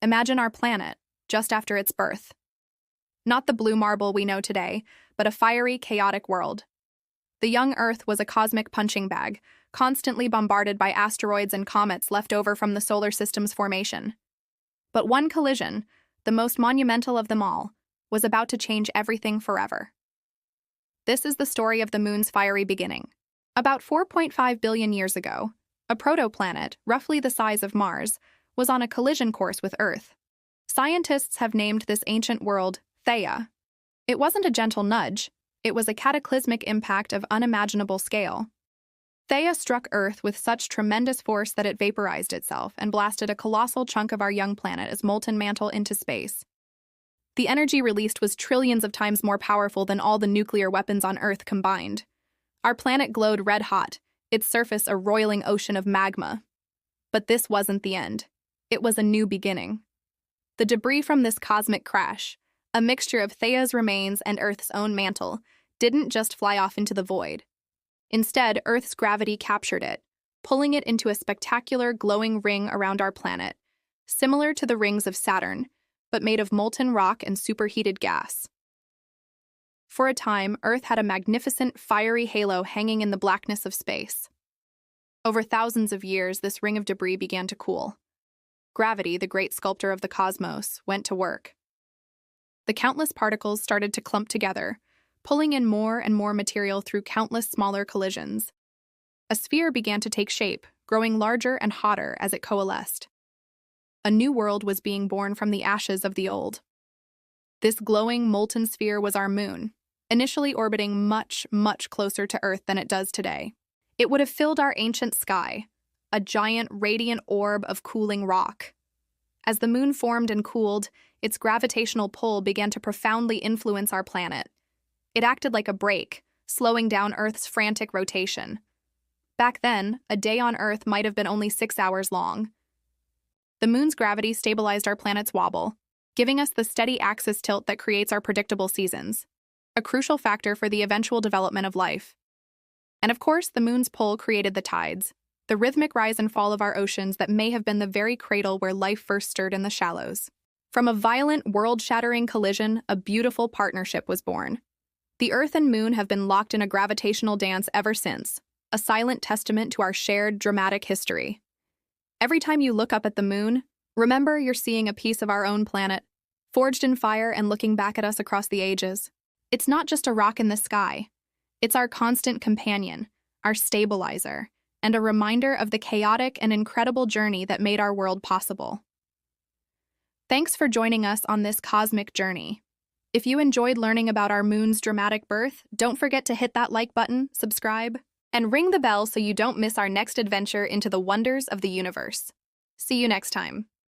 Imagine our planet, just after its birth. Not the blue marble we know today, but a fiery, chaotic world. The young Earth was a cosmic punching bag, constantly bombarded by asteroids and comets left over from the solar system's formation. But one collision, the most monumental of them all, was about to change everything forever. This is the story of the Moon's fiery beginning. About 4.5 billion years ago, a protoplanet, roughly the size of Mars, was on a collision course with Earth. Scientists have named this ancient world Theia. It wasn't a gentle nudge, it was a cataclysmic impact of unimaginable scale. Theia struck Earth with such tremendous force that it vaporized itself and blasted a colossal chunk of our young planet as molten mantle into space. The energy released was trillions of times more powerful than all the nuclear weapons on Earth combined. Our planet glowed red-hot, its surface a roiling ocean of magma. But this wasn't the end. It was a new beginning. The debris from this cosmic crash, a mixture of Theia's remains and Earth's own mantle, didn't just fly off into the void. Instead, Earth's gravity captured it, pulling it into a spectacular glowing ring around our planet, similar to the rings of Saturn, but made of molten rock and superheated gas. For a time, Earth had a magnificent, fiery halo hanging in the blackness of space. Over thousands of years, this ring of debris began to cool. Gravity, the great sculptor of the cosmos, went to work. The countless particles started to clump together, pulling in more and more material through countless smaller collisions. A sphere began to take shape, growing larger and hotter as it coalesced. A new world was being born from the ashes of the old. This glowing, molten sphere was our moon, initially orbiting much, much closer to Earth than it does today. It would have filled our ancient sky, a giant, radiant orb of cooling rock. As the moon formed and cooled, its gravitational pull began to profoundly influence our planet. It acted like a brake, slowing down Earth's frantic rotation. Back then, a day on Earth might have been only 6 hours long. The moon's gravity stabilized our planet's wobble, giving us the steady axis tilt that creates our predictable seasons, a crucial factor for the eventual development of life. And of course, the moon's pull created the tides, the rhythmic rise and fall of our oceans that may have been the very cradle where life first stirred in the shallows. From a violent, world-shattering collision, a beautiful partnership was born. The Earth and Moon have been locked in a gravitational dance ever since, a silent testament to our shared, dramatic history. Every time you look up at the moon, remember you're seeing a piece of our own planet, forged in fire and looking back at us across the ages. It's not just a rock in the sky. It's our constant companion, our stabilizer, and a reminder of the chaotic and incredible journey that made our world possible. Thanks for joining us on this cosmic journey. If you enjoyed learning about our moon's dramatic birth, don't forget to hit that like button, subscribe, and ring the bell so you don't miss our next adventure into the wonders of the universe. See you next time.